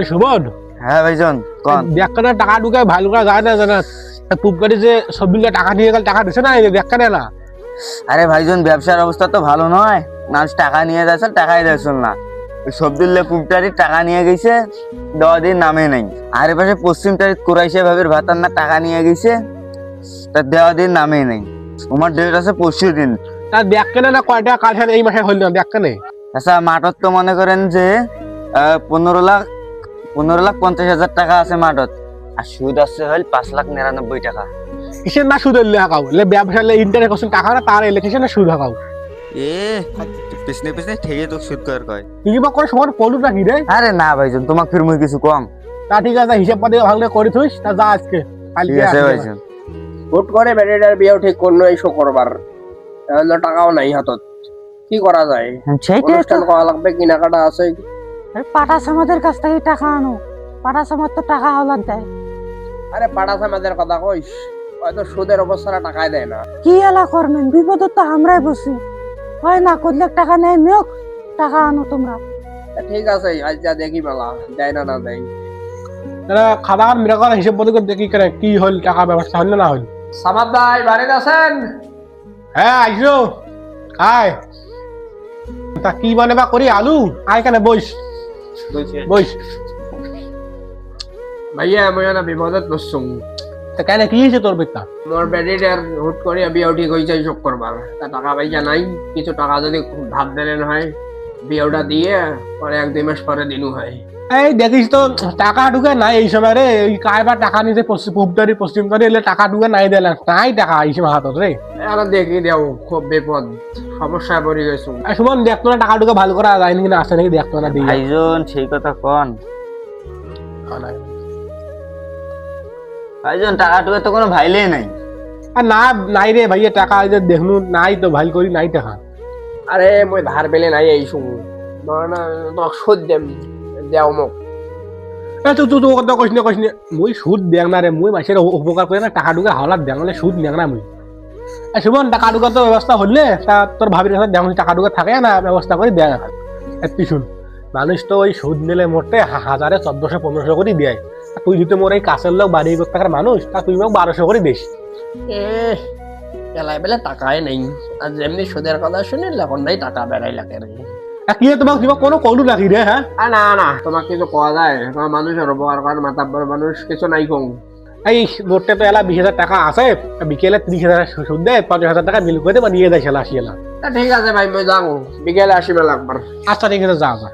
সুমন, হ্যাঁ ভাইজান কোন ব্যাগখানা টাকা ঢুকে ভালো করে যায় না জানা পুপকারি যে সব মিলে টাকা নিয়ে গেল, টাকা দিছে না এই ব্যাগখানে না? আরে ভাইজান ব্যবসার অবস্থা তো ভালো নয়, মানুষ টাকা নিয়ে যাচ্ছে টাকাই দিয়েছিল না। সবদুল্লে পুপটারি টাকা নিয়ে গেছে, 10 দিন নামে নাই। আর এপাশে পশ্চিম তারিখ কুরাইশা ভাবির ভাতার না টাকা নিয়ে গেছে, তার 10 দিন নামে নাই। তোমার ডেট আছে 25 দিন। তার ব্যাগখানে না কয়টা কাল সাথে এই মাসে হইল না ব্যাগখানে? আচ্ছা মাঠত তো মনে করেন যে 15,50,000 টাকা আছে মাঠত, আর সুদ আছে হল 5,99,000 টাকা। কিসের না সুদ হইলে হাকাও ব্যবসা ইন্টারেস্ট করছেন টাকা না তার এলে কিসের না সুদ হাকাও? পিছনে পিছনে ঠেকে তো সুদ কর কয়। কি বা করে সমান কলু নাকি রে? আরে না ভাইজান, তোমাকে ফির মুই কিছু কম। তা ঠিক আছে, হিসাব পাতি ভালো করে করে থুইস, তা যা আজকে ঠিক কালকে আছে ভাইজান। হুট করে বেটাটার বিয়েও ঠিক করলো এই শুক্রবার, তাহলে টাকাও নাই হাতত, কি করা যায়? সেইটাই তো। অনুষ্ঠান করা লাগবে, কেনাকাটা আছে। পাটা সামাদের কাছ থেকে টাকা আনো, পাটা সামাদ তো টাকা হলার দেয়। আরে পাড়া সমাজের কথা কইস, হয়তো সুদের অবস্থাটা টাকায় দেয় না। কি এলা করবেন, বিপদত তো আমরাই বসি, হয় না করলে টাকা নেই নিয়োগ, টাকা আনো তোমরা। তা ঠিক আছে, আজ যা দেখি মেলা দেয় না দেয়। তারা খাওয়া মেরা করা হিসাব পাতি করে দেখি করে কি হল, টাকা ব্যবস্থা হল না হল। সামাদ ভাই বাড়িতে আছেন? হ্যাঁ আইসো, আয়। তা কি মানে বা করি আলু, আয় কেন বইস বইস। ভাইয়া আমি না বিপদত বসছুম। তা কেন কি হয়েছে তোর বেটা? মোর বেডিটার হুট করে বিয়ে ঠিক হয়েছে শুক্রবার, তা টাকা পয়সা নাই। কিছু টাকা যদি ধার দিলেন হয়, বিয়েটা দিয়ে পরে 1-2 মাস পরে দিনু হয়। এই দেখিস তো টাকা ঢুকে নাই এই সময় রে, এই কারবার টাকা নিতে পশ্চিম তারি এলে টাকা ঢুকে নাই দিলেন, নাই টাকা এই সময় হাতত রে। এখন দেখি দেও, খুব বিপদ, সমস্যায় পড়ে গেছো। সুমন দেখতো না টাকা ঢুকে ভালো করা যায় নাকি না, আসে নাকি দেখতো না দিয়ে। ভাইজান সেই কথা কোন ভাইজান, টাকা টুকে তো কোনো ভাইলেই নাই। আর না নাই রে ভাইয়া, টাকা এই যে দেখনু নাই তো ভাই করি নাই টাকা। আরে মই ধার পেলে নাই এই শুন, না তোমাক সুদ দেম, দেও মোক। এ তুই তুই কথা কইস না মুই সুদ দেখ না রে, মুই মাসের উপকার করে না টাকা ঢুকে হাওলাত দেখ নাহলে সুদ দেখ না মুই। সুমন টাকা ঢুকা তো ব্যবস্থা হলে তা তোর ভাবির কাছে দেখ টাকা ঢুকা থাকে না, ব্যবস্থা করে দেয় না। তুই শুন, মানুষ তো ওই সুদ নিলে মোটে 1000, 1400, 1500 করে দেয়। তুই যদি মোর এই কাছের লোক বাড়ি করতে থাকার মানুষ, তা তুই মোক 1200 করে দিস। এলাই বেলা টাকাই নেই, আর যেমনি সুদের কথা শুনি এখন নাই টাকা বেড়াই লাগে রে। কি তোমাক কিবা কোনো কলু নাকি রে? হ্যাঁ না তোমাক কিছু কোয়া যায়, তোমার মানুষের উপকার করার মাতাব্বর মানুষ, কিছু নাই কম। এই মোটে তো এলা 20,000 টাকা আছে, বিকেলে 30,000 সুদ দেয়, 50,000 টাকা বিল করে দেবা, নিয়ে যায় সেলা আসি এলা। তা ঠিক আছে ভাই, মই যাবো, বিকেলে আসিবে লাগবার। আচ্ছা ঠিক আছে, যা যা।